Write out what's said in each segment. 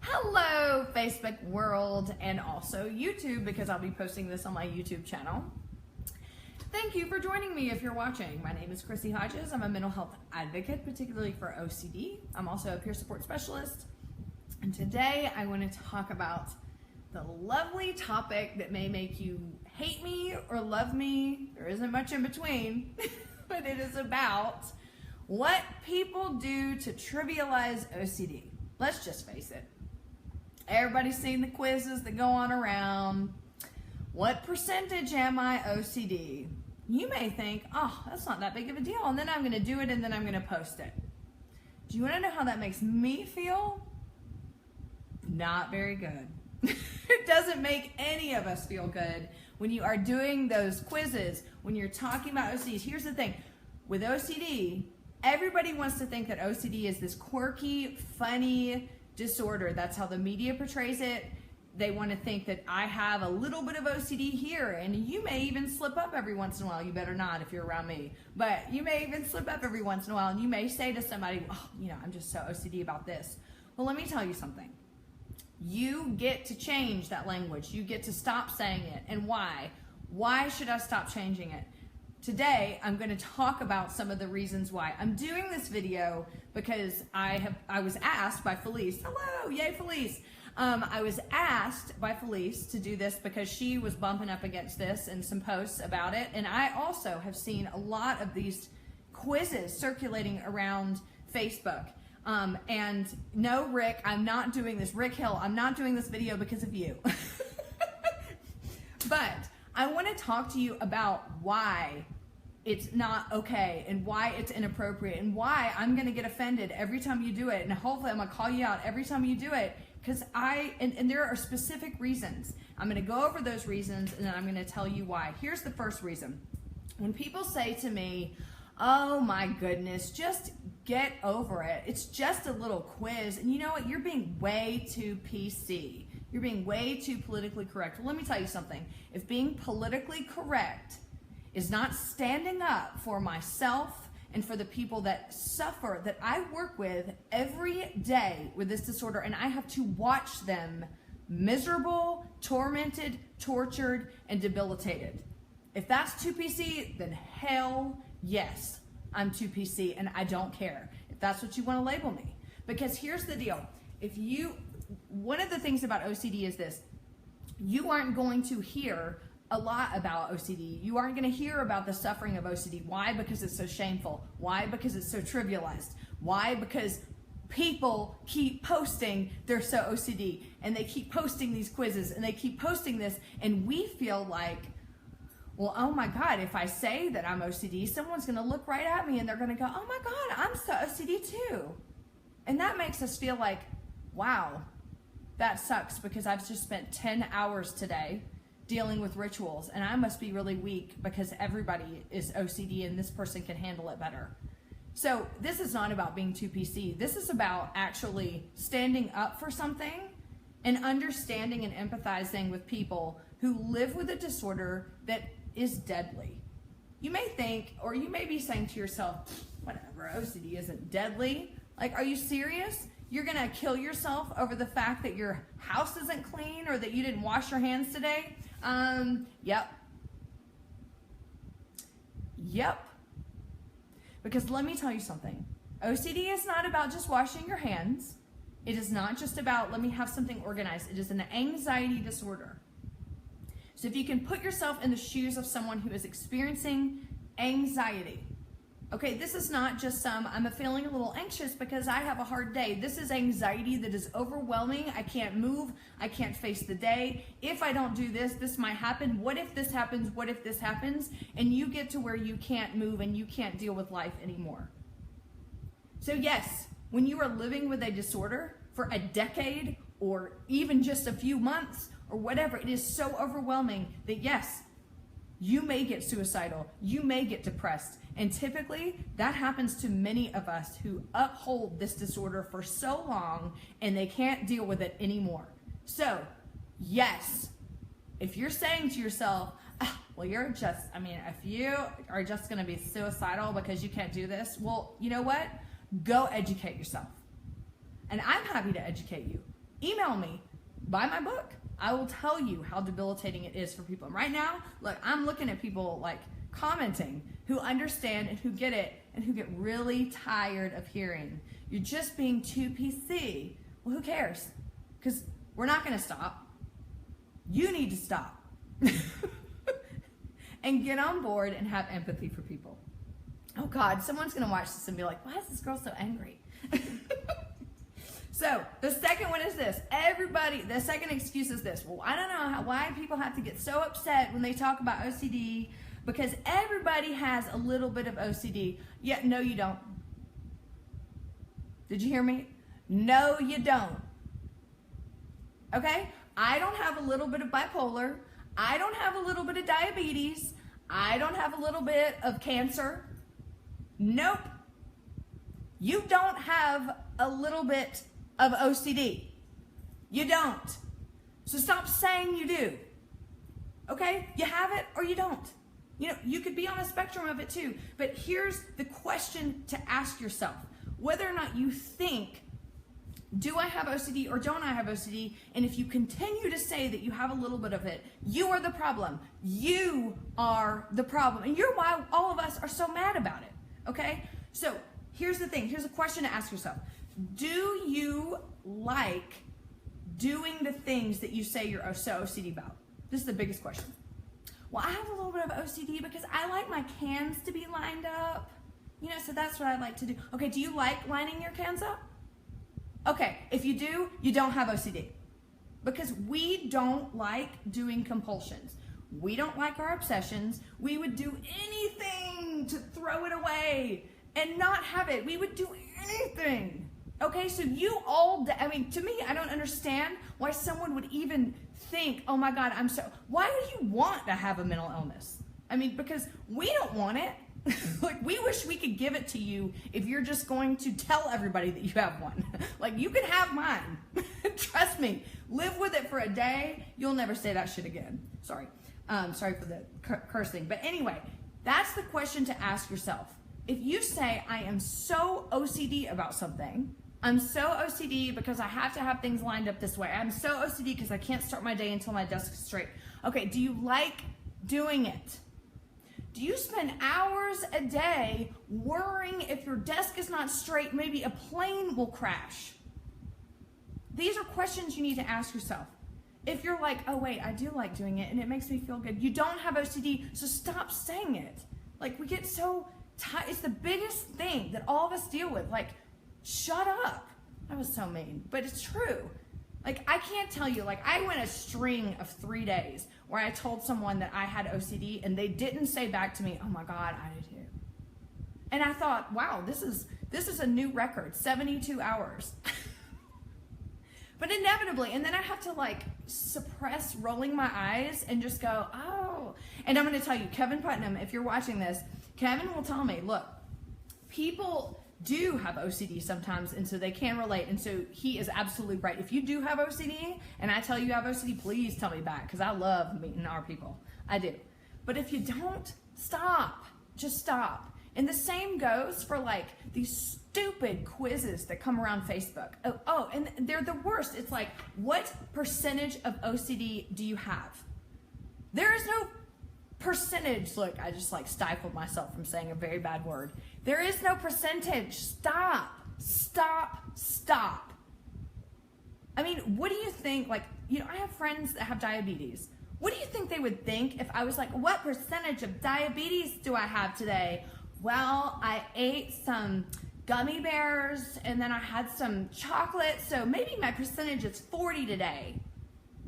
Hello, Facebook world, and also YouTube, because I'll be posting this on my YouTube channel. Thank you for joining me if you're watching. My name is Chrissy Hodges. I'm a mental health advocate, particularly for OCD. I'm also a peer support specialist. And today I want to talk about the lovely topic that may make you hate me or love me. There isn't much in between, but it is about what people do to trivialize OCD. Let's just face it. Everybody's seen the quizzes that go on around. What percentage am I OCD? You may think, oh, that's not that big of a deal, and then I'm going to do it, and then I'm going to post it. Do you want to know how that makes me feel? Not very good. It doesn't make any of us feel good when you are doing those quizzes, when you're talking about OCD. Here's the thing. With OCD, everybody wants to think that OCD is this quirky, funny disorder. That's how the media portrays it. They want to think that I have a little bit of OCD here, and you may even slip up every once in a while. You better not if you're around me, but you may even slip up every once in a while, and you may say to somebody, oh, I'm just so OCD about this. Well, let me tell you something. You get to change that language. You get to stop saying it. And why? Why should I stop changing it? Today, I'm going to talk about some of the reasons why. I'm doing this video because I was asked by Felice. Hello, yay Felice. I was asked by Felice to do this because she was bumping up against this and some posts about it. And I also have seen a lot of these quizzes circulating around Facebook. And no, Rick, I'm not doing this. Rick Hill, I'm not doing this video because of you. But I want to talk to you about why it's not okay and why it's inappropriate and why I'm going to get offended every time you do it. And hopefully I'm going to call you out every time you do it, because and there are specific reasons. I'm going to go over those reasons and then I'm going to tell you why. Here's the first reason. When people say to me, oh my goodness, just get over it. It's just a little quiz. And you know what? You're being way too PC. You're being way too politically correct. Well, let me tell you something. If being politically correct is not standing up for myself and for the people that suffer, that I work with every day with this disorder, and I have to watch them miserable, tormented, tortured, and debilitated. If that's too PC, then hell yes, I'm too PC, and I don't care if that's what you want to label me. Because here's the deal. One of the things about OCD is this. You aren't going to hear a lot about OCD. You aren't going to hear about the suffering of OCD. Why? Because it's so shameful. Why? Because it's so trivialized. Why? Because people keep posting they're so OCD, and they keep posting these quizzes, and they keep posting this, and we feel like, well, oh my God, if I say that I'm OCD, someone's going to look right at me and they're going to go, oh my God, I'm so OCD too. And that makes us feel like, wow, that sucks, because I've just spent 10 hours today dealing with rituals, and I must be really weak because everybody is OCD and this person can handle it better. So this is not about being too PC. This is about actually standing up for something and understanding and empathizing with people who live with a disorder that is deadly. You may think, or you may be saying to yourself, whatever, OCD isn't deadly. Like, are you serious? You're gonna kill yourself over the fact that your house isn't clean or that you didn't wash your hands today? Yep. Because let me tell you something. OCD is not about just washing your hands. It is not just about, let me have something organized. It is an anxiety disorder. So if you can put yourself in the shoes of someone who is experiencing anxiety, okay, this is not just I'm feeling a little anxious because I have a hard day. This is anxiety that is overwhelming. I can't move. I can't face the day. If I don't do this, this might happen. What if this happens? What if this happens? And you get to where you can't move and you can't deal with life anymore. So yes, when you are living with a disorder for a decade or even just a few months or whatever, it is so overwhelming that yes, you may get suicidal, you may get depressed, and typically that happens to many of us who uphold this disorder for so long and they can't deal with it anymore. So yes, if you're saying to yourself, well, if you are just gonna be suicidal because you can't do this, well, you know what? Go educate yourself. And I'm happy to educate you. email me, buy my book. I will tell you how debilitating it is for people. And right now, look, I'm looking at people like commenting who understand and who get it and who get really tired of hearing, you're just being too PC. Well, who cares? Because we're not going to stop. You need to stop. And get on board and have empathy for people. Oh God, someone's going to watch this and be like, why is this girl so angry? So the second one is this. The second excuse is this. Well, I don't know why people have to get so upset when they talk about OCD, because everybody has a little bit of OCD. Yet, no, you don't. Did you hear me? No, you don't. Okay? I don't have a little bit of bipolar. I don't have a little bit of diabetes. I don't have a little bit of cancer. Nope. You don't have a little bit of OCD. You don't. So stop saying you do. Okay? You have it or you don't. You know, you could be on a spectrum of it too. But here's the question to ask yourself. Whether or not you think, do I have OCD or don't I have OCD? And if you continue to say that you have a little bit of it, you are the problem. You are the problem. And you're why all of us are so mad about it. Okay? So here's the thing. Here's a question to ask yourself. Do you like doing the things that you say you're so OCD about? This is the biggest question. Well, I have a little bit of OCD because I like my cans to be lined up. You know, so that's what I like to do. Okay, do you like lining your cans up? Okay, if you do, you don't have OCD. Because we don't like doing compulsions. We don't like our obsessions. We would do anything to throw it away and not have it. We would do anything. Okay, so to me, I don't understand why someone would even think, oh my God, why would you want to have a mental illness? I mean, because we don't want it. Like, we wish we could give it to you if you're just going to tell everybody that you have one. Like, you can have mine. Trust me. Live with it for a day. You'll never say that shit again. Sorry. Sorry for the cursing. But anyway, that's the question to ask yourself. If you say, I am so OCD about something, I'm so OCD because I have to have things lined up this way. I'm so OCD because I can't start my day until my desk is straight. Okay, do you like doing it? Do you spend hours a day worrying if your desk is not straight, maybe a plane will crash? These are questions you need to ask yourself. If you're like, oh wait, I do like doing it and it makes me feel good. You don't have OCD, so stop saying it. Like, we get so tired. It's the biggest thing that all of us deal with. Like, shut up. That was so mean, but it's true. Like, I can't tell you, like, I went a string of 3 days where I told someone that I had OCD and they didn't say back to me, oh my God, I do too. And I thought, wow, this is a new record, 72 hours. But inevitably, and then I have to like suppress rolling my eyes and just go, oh. And I'm going to tell you, Kevin Putnam, if you're watching this, Kevin will tell me, look, people do have OCD sometimes, and so they can relate, and so he is absolutely right. If you do have OCD and I tell you have OCD, please tell me back, because I love meeting our people. I do. But if you don't, stop. Just stop. And the same goes for like these stupid quizzes that come around Facebook. Oh, and they're the worst. It's like, what percentage of OCD do you have? There is no percentage. Look, I just like stifled myself from saying a very bad word. There is no percentage. Stop. Stop. Stop. I mean, what do you think? Like, you know, I have friends that have diabetes. What do you think they would think if I was like, what percentage of diabetes do I have today? Well, I ate some gummy bears and then I had some chocolate, so maybe my percentage is 40 today.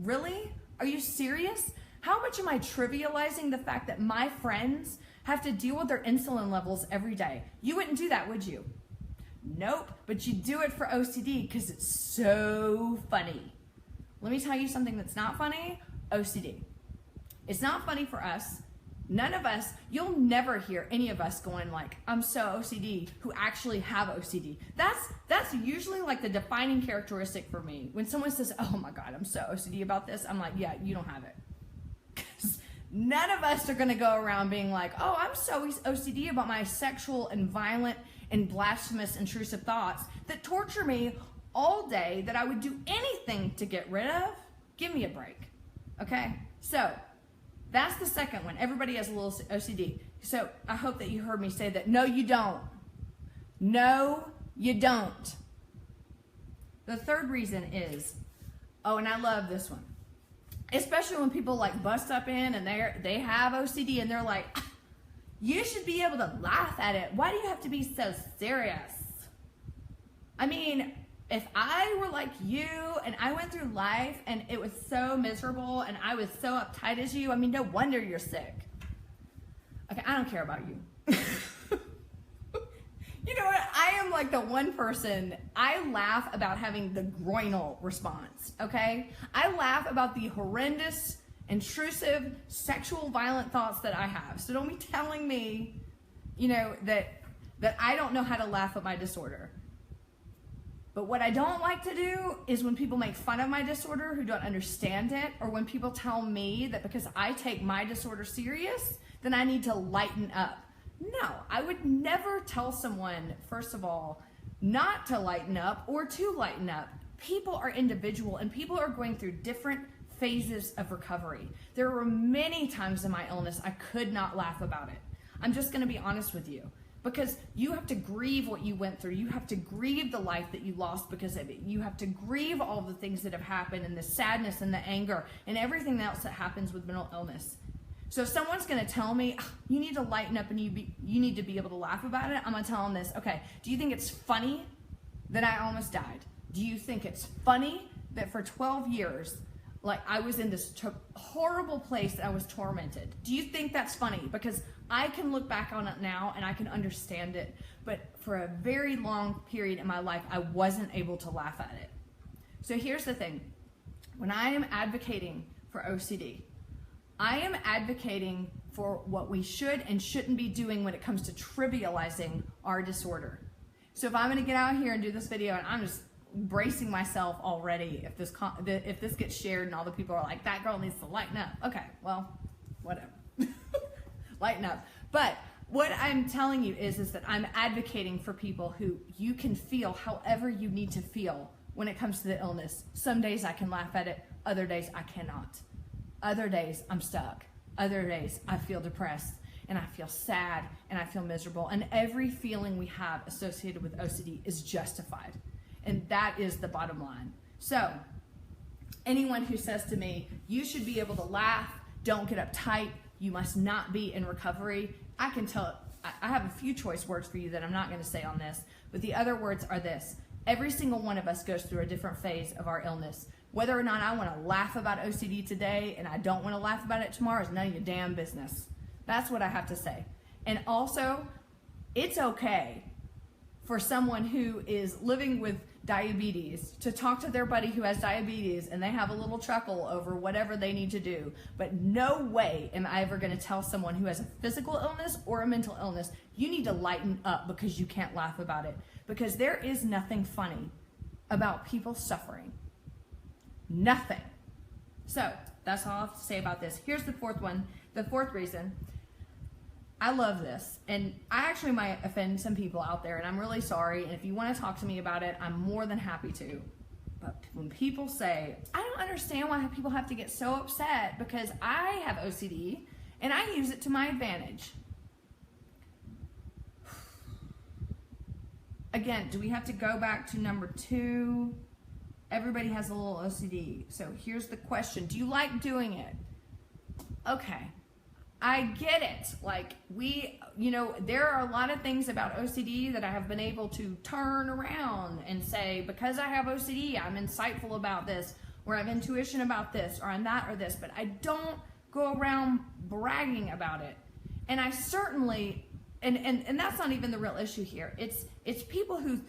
Really? Are you serious? How much am I trivializing the fact that my friends have to deal with their insulin levels every day? You wouldn't do that, would you? Nope, but you do it for OCD because it's so funny. Let me tell you something that's not funny. OCD. It's not funny for us. None of us, you'll never hear any of us going like, I'm so OCD, who actually have OCD. That's usually like the defining characteristic for me. When someone says, oh my God, I'm so OCD about this, I'm like, yeah, you don't have it. Because none of us are gonna go around being like, oh, I'm so OCD about my sexual and violent and blasphemous intrusive thoughts that torture me all day that I would do anything to get rid of. Give me a break, okay? So that's the second one. Everybody has a little OCD. So I hope that you heard me say that. No, you don't. No, you don't. The third reason is, oh, and I love this one, especially when people like bust up in and they have OCD and they're like, you should be able to laugh at it. Why do you have to be so serious? I mean, if I were like you and I went through life and it was so miserable and I was so uptight as you, I mean, no wonder you're sick. Okay, I don't care about you. You know what? I am like the one person, I laugh about having the groinal response, okay? I laugh about the horrendous, intrusive, sexual, violent thoughts that I have. So don't be telling me, you know, that I don't know how to laugh at my disorder. But what I don't like to do is when people make fun of my disorder who don't understand it, or when people tell me that because I take my disorder serious, then I need to lighten up. No, I would never tell someone, first of all, not to lighten up or to lighten up. People are individual and people are going through different phases of recovery. There were many times in my illness I could not laugh about it. I'm just going to be honest with you, because you have to grieve what you went through. You have to grieve the life that you lost because of it. You have to grieve all the things that have happened and the sadness and the anger and everything else that happens with mental illness. So if someone's going to tell me, you need to lighten up and you need to be able to laugh about it, I'm going to tell them this. Okay, do you think it's funny that I almost died? Do you think it's funny that for 12 years, like I was in this horrible place that I was tormented? Do you think that's funny? Because I can look back on it now and I can understand it. But for a very long period in my life, I wasn't able to laugh at it. So here's the thing. When I am advocating for OCD, I am advocating for what we should and shouldn't be doing when it comes to trivializing our disorder. So if I'm going to get out here and do this video, and I'm just bracing myself already if this gets shared and all the people are like, that girl needs to lighten up. Okay, well, whatever. Lighten up. But what I'm telling you is that I'm advocating for people who you can feel however you need to feel when it comes to the illness. Some days I can laugh at it, other days I cannot. Other days I'm stuck. Other days I feel depressed and I feel sad and I feel miserable. And every feeling we have associated with OCD is justified. And that is the bottom line. So anyone who says to me, you should be able to laugh, don't get uptight, you must not be in recovery, I can tell, I have a few choice words for you that I'm not going to say on this, but the other words are this. Every single one of us goes through a different phase of our illness. Whether or not I want to laugh about OCD today and I don't want to laugh about it tomorrow is none of your damn business. That's what I have to say. And also, it's okay for someone who is living with diabetes to talk to their buddy who has diabetes and they have a little chuckle over whatever they need to do. But no way am I ever going to tell someone who has a physical illness or a mental illness, you need to lighten up because you can't laugh about it. Because there is nothing funny about people suffering. Nothing. So that's all I have to say about this. Here's the fourth one. The fourth reason. I love this, and I actually might offend some people out there, and I'm really sorry, and if you want to talk to me about it, I'm more than happy to. But when people say, I don't understand why people have to get so upset because I have OCD and I use it to my advantage. Again, do we have to go back to number 2? Everybody has a little OCD. So here's the question. Do you like doing it? Okay. I get it. Like there are a lot of things about OCD that I have been able to turn around and say, because I have OCD, I'm insightful about this, or I have intuition about this, or I'm that or this, but I don't go around bragging about it. And I certainly, and that's not even the real issue here. It's people who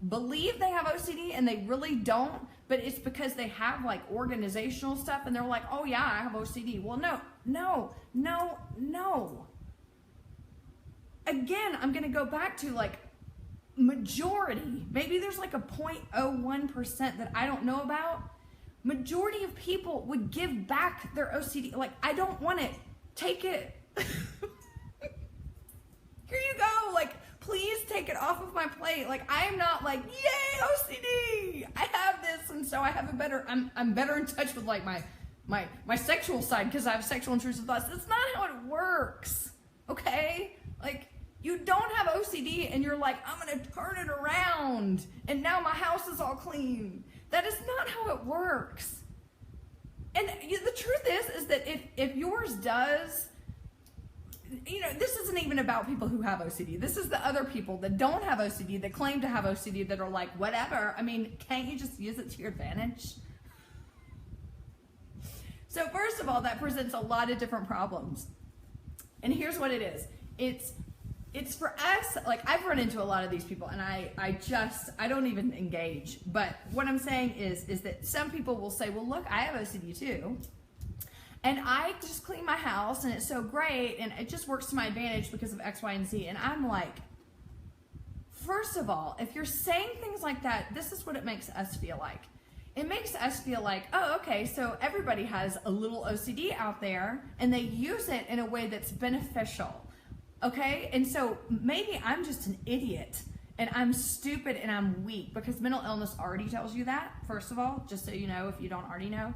believe they have OCD and they really don't, but it's because they have like organizational stuff and they're like, oh yeah, I have OCD. Well, no. Again, I'm going to go back to like majority. Maybe there's like a 0.01% that I don't know about. Majority of people would give back their OCD. Like, I don't want it. Take it. Here you go. Like, please take it off of my plate. Like, I am not like, yay, OCD. so I have a better, I'm better in touch with like my sexual side because I have sexual intrusive thoughts. That's not how it works, okay? Like, you don't have OCD and you're like, I'm gonna turn it around and now my house is all clean. That is not how it works. And the truth is that if yours does, you know, this isn't even about people who have OCD. This is the other people that don't have OCD, that claim to have OCD, that are like, whatever. I mean, can't you just use it to your advantage? So first of all, that presents a lot of different problems. And here's what it is. It's for us, like I've run into a lot of these people and I don't even engage. But what I'm saying is that some people will say, well, look, I have OCD too. And I just clean my house and it's so great and it just works to my advantage because of X, Y, and Z. And I'm like, first of all, if you're saying things like that, this is what it makes us feel like. It makes us feel like, oh, okay, so everybody has a little OCD out there and they use it in a way that's beneficial, okay? And so maybe I'm just an idiot and I'm stupid and I'm weak, because mental illness already tells you that, first of all, just so you know if you don't already know.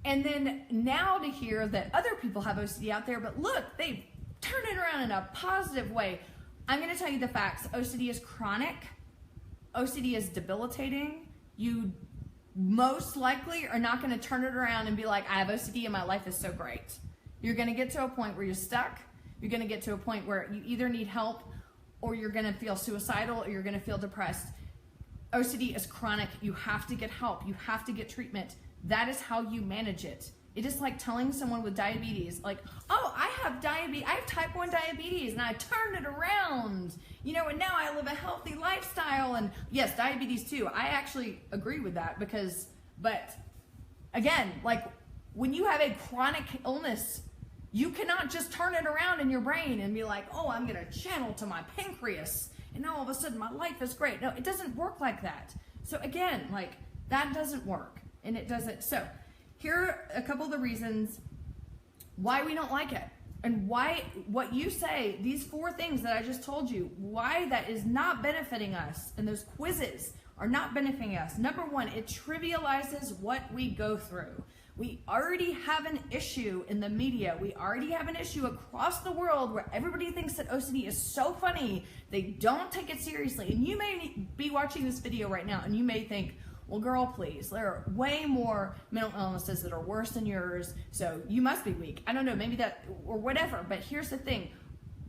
And then now to hear that other people have OCD out there, but look, they turn it around in a positive way. I'm going to tell you the facts. OCD is chronic. OCD is debilitating. You most likely are not going to turn it around and be like, I have OCD and my life is so great. You're going to get to a point where you're stuck. You're going to get to a point where you either need help or you're going to feel suicidal or you're going to feel depressed. OCD is chronic. You have to get help. You have to get treatment. That is how you manage it. It is like telling someone with diabetes, like, oh, I have type 1 diabetes and I turned it around, you know, and now I live a healthy lifestyle. And yes, diabetes too. I actually agree with that but again, like when you have a chronic illness, you cannot just turn it around in your brain and be like, oh, I'm going to channel to my pancreas and now all of a sudden my life is great. No, it doesn't work like that. So again, like that doesn't work. And it doesn't. So here are a couple of the reasons why we don't like it and why what you say, these 4 things that I just told you, why that is not benefiting us and those quizzes are not benefiting us. Number 1, it trivializes what we go through. We already have an issue in the media. We already have an issue across the world where everybody thinks that OCD is so funny. They don't take it seriously. And you may be watching this video right now and you may think, well, girl, please, there are way more mental illnesses that are worse than yours, so you must be weak. I don't know, maybe that, or whatever, but here's the thing.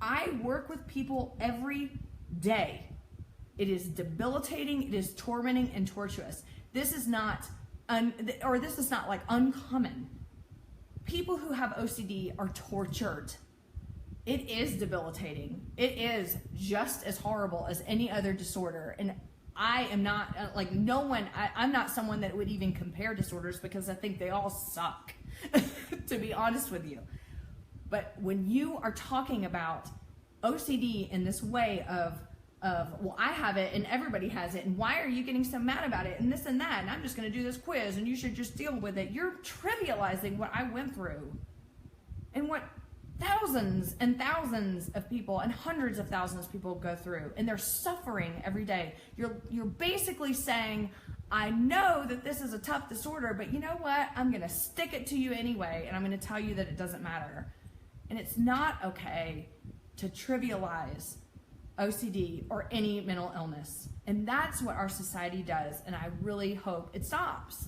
I work with people every day. It is debilitating, it is tormenting and tortuous. This is not, like uncommon. People who have OCD are tortured. It is debilitating. It is just as horrible as any other disorder. And I am not, like no one, I'm not someone that would even compare disorders because I think they all suck, to be honest with you. But when you are talking about OCD in this way of, well, I have it and everybody has it, and why are you getting so mad about it, and this and that, and I'm just going to do this quiz, and you should just deal with it. You're trivializing what I went through and what thousands and thousands of people and hundreds of thousands of people go through, and they're suffering every day. You're basically saying, I know that this is a tough disorder, but you know what? I'm going to stick it to you anyway, and I'm going to tell you that it doesn't matter. And it's not okay to trivialize OCD or any mental illness. And that's what our society does, and I really hope it stops.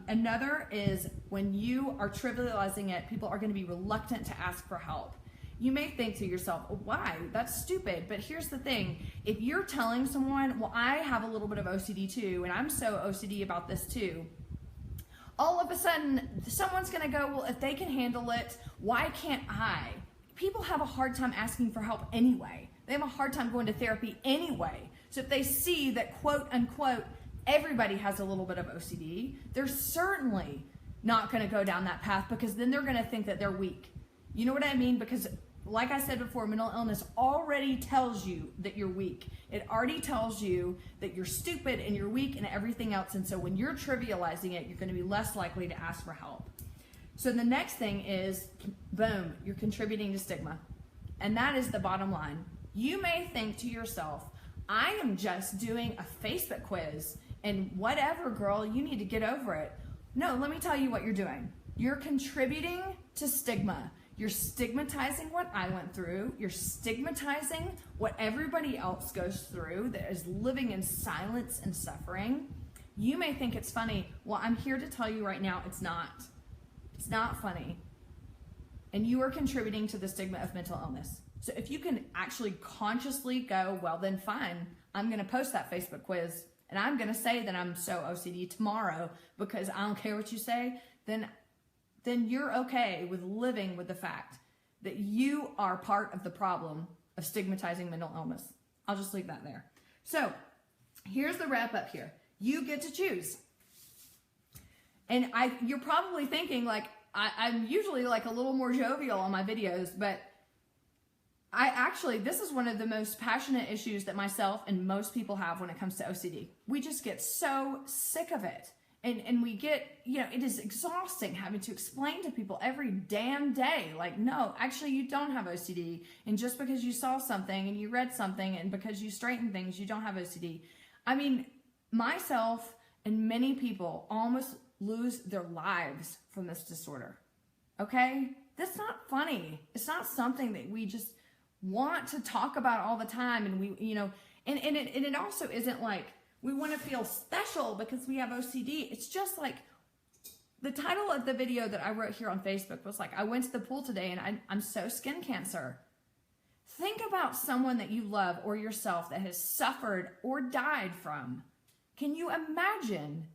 Another is when you are trivializing it, people are going to be reluctant to ask for help. You may think to yourself, oh, why? That's stupid. But here's the thing. If you're telling someone, well, I have a little bit of OCD too, and I'm so OCD about this too, all of a sudden, someone's going to go, well, if they can handle it, why can't I? People have a hard time asking for help anyway. They have a hard time going to therapy anyway. So if they see that, quote unquote, everybody has a little bit of OCD, they're certainly not going to go down that path, because then they're going to think that they're weak. You know what I mean? Because like I said before, mental illness already tells you that you're weak. It already tells you that you're stupid and you're weak and everything else. And so when you're trivializing it, you're going to be less likely to ask for help. So the next thing is, boom, you're contributing to stigma. And that is the bottom line. You may think to yourself, I am just doing a Facebook quiz and whatever, girl, you need to get over it. No, let me tell you what you're doing. You're contributing to stigma. You're stigmatizing what I went through. You're stigmatizing what everybody else goes through that is living in silence and suffering. You may think it's funny. Well, I'm here to tell you right now, it's not. It's not funny. And you are contributing to the stigma of mental illness. So if you can actually consciously go, well, then fine, I'm going to post that Facebook quiz and I'm going to say that I'm so OCD tomorrow because I don't care what you say, then you're okay with living with the fact that you are part of the problem of stigmatizing mental illness. I'll just leave that there. So here's the wrap up here. You get to choose. And you're probably thinking, like, I'm usually like a little more jovial on my videos, but this is one of the most passionate issues that myself and most people have when it comes to OCD. We just get so sick of it. And we get, it is exhausting having to explain to people every damn day, like, no, actually you don't have OCD. And just because you saw something and you read something and because you straighten things, you don't have OCD. I mean, myself and many people almost lose their lives from this disorder. Okay? That's not funny. It's not something that we just want to talk about all the time. And it also isn't like we want to feel special because we have OCD. It's just like the title of the video that I wrote here on Facebook was like, I went to the pool today and I'm so skin cancer. Think about someone that you love or yourself that has suffered or died from. Can you imagine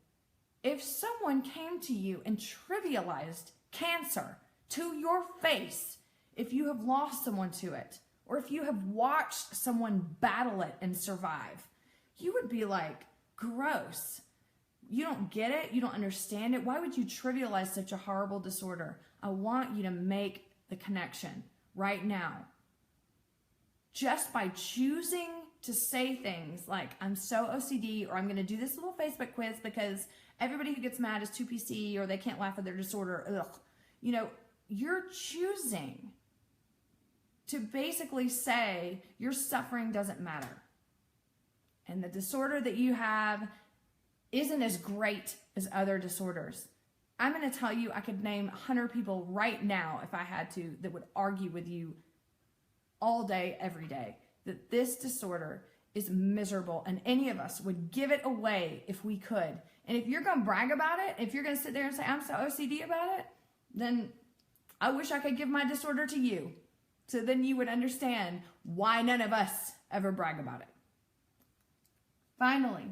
if someone came to you and trivialized cancer to your face, if you have lost someone to it, or if you have watched someone battle it and survive? You would be like, gross. You don't get it. You don't understand it. Why would you trivialize such a horrible disorder? I want you to make the connection right now. Just by choosing to say things like, I'm so OCD, or I'm going to do this little Facebook quiz because everybody who gets mad is too PC, or they can't laugh at their disorder. Ugh. You're choosing to basically say your suffering doesn't matter. And the disorder that you have isn't as great as other disorders. I'm going to tell you, I could name 100 people right now, if I had to, that would argue with you all day, every day, that this disorder is miserable, and any of us would give it away if we could. And if you're going to brag about it, if you're going to sit there and say, I'm so OCD about it, then I wish I could give my disorder to you. So then you would understand why none of us ever brag about it. Finally,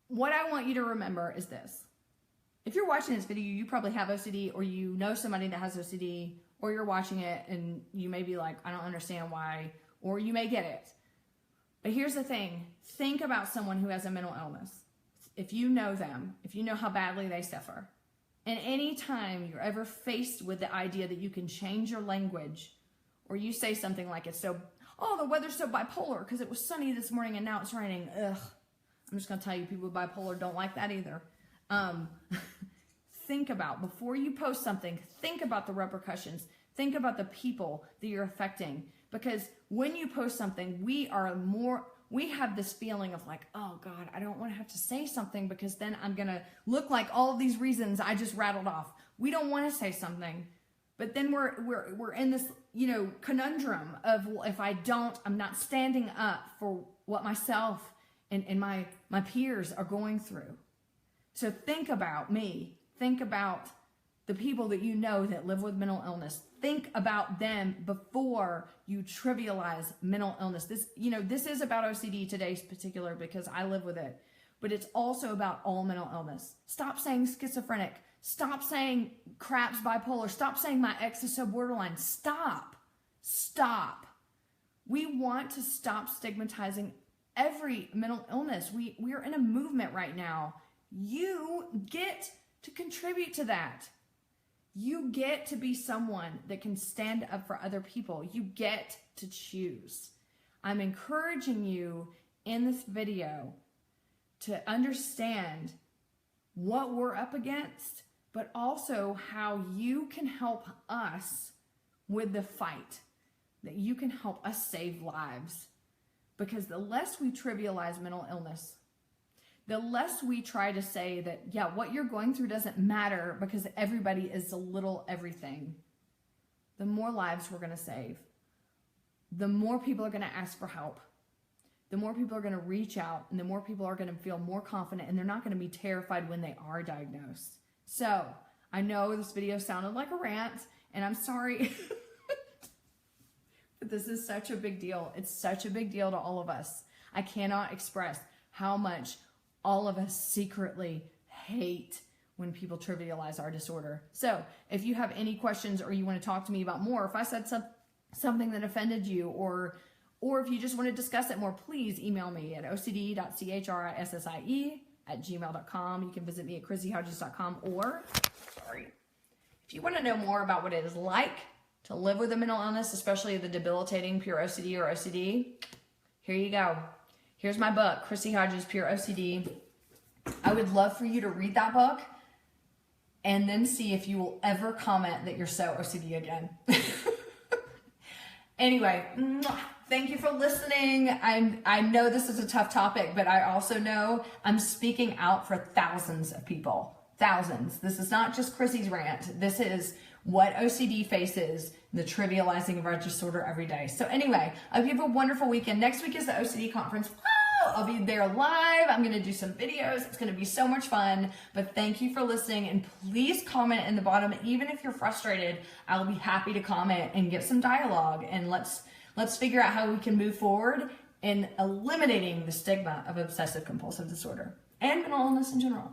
what I want you to remember is this. If you're watching this video, you probably have OCD, or you know somebody that has OCD, or you're watching it and you may be like, I don't understand why, or you may get it. But here's the thing. Think about someone who has a mental illness. If you know them, if you know how badly they suffer, and anytime you're ever faced with the idea that you can change your language, or you say something like, the weather's so bipolar because it was sunny this morning and now it's raining. Ugh. I'm just going to tell you, people with bipolar don't like that either. Think about, before you post something, think about the repercussions. Think about the people that you're affecting. Because when you post something, we have this feeling of like, oh God, I don't want to have to say something because then I'm going to look like all of these reasons I just rattled off. We don't want to say something. But then we're in this, conundrum of, well, if I don't, I'm not standing up for what myself and my peers are going through. So think about me. Think about the people that you know that live with mental illness. Think about them before you trivialize mental illness. This is about OCD today in particular because I live with it. But it's also about all mental illness. Stop saying schizophrenic. Stop saying crap's bipolar. Stop saying my ex is so borderline. Stop. We want to stop stigmatizing every mental illness. We're in a movement right now. You get to contribute to that. You get to be someone that can stand up for other people. You get to choose. I'm encouraging you in this video to understand what we're up against, but also how you can help us with the fight. that you can help us save lives. Because the less we trivialize mental illness, the less we try to say that, yeah, what you're going through doesn't matter because everybody is a little everything, the more lives we're going to save. The more people are going to ask for help. The more people are going to reach out, and the more people are going to feel more confident, and they're not going to be terrified when they are diagnosed. So, I know this video sounded like a rant, and I'm sorry, but this is such a big deal. It's such a big deal to all of us. I cannot express how much all of us secretly hate when people trivialize our disorder. So, if you have any questions or you want to talk to me about more, if I said something that offended you, or if you just want to discuss it more, please email me at ocd.chrissie@gmail.com. You can visit me at chrissyhodges.com, or, if you want to know more about what it is like to live with a mental illness, especially the debilitating pure OCD or OCD, here you go. Here's my book, Chrissy Hodges, Pure OCD. I would love for you to read that book and then see if you will ever comment that you're so OCD again. Anyway, thank you for listening. I know this is a tough topic, but I also know I'm speaking out for thousands of people. Thousands. This is not just Chrissy's rant. This is what OCD faces, the trivializing of our disorder every day. So anyway, I hope you have a wonderful weekend. Next week is the OCD conference. Wow, I'll be there live. I'm going to do some videos. It's going to be so much fun. But thank you for listening, and please comment in the bottom. Even if you're frustrated, I'll be happy to comment and get some dialogue, and let's figure out how we can move forward in eliminating the stigma of obsessive compulsive disorder and mental illness in general.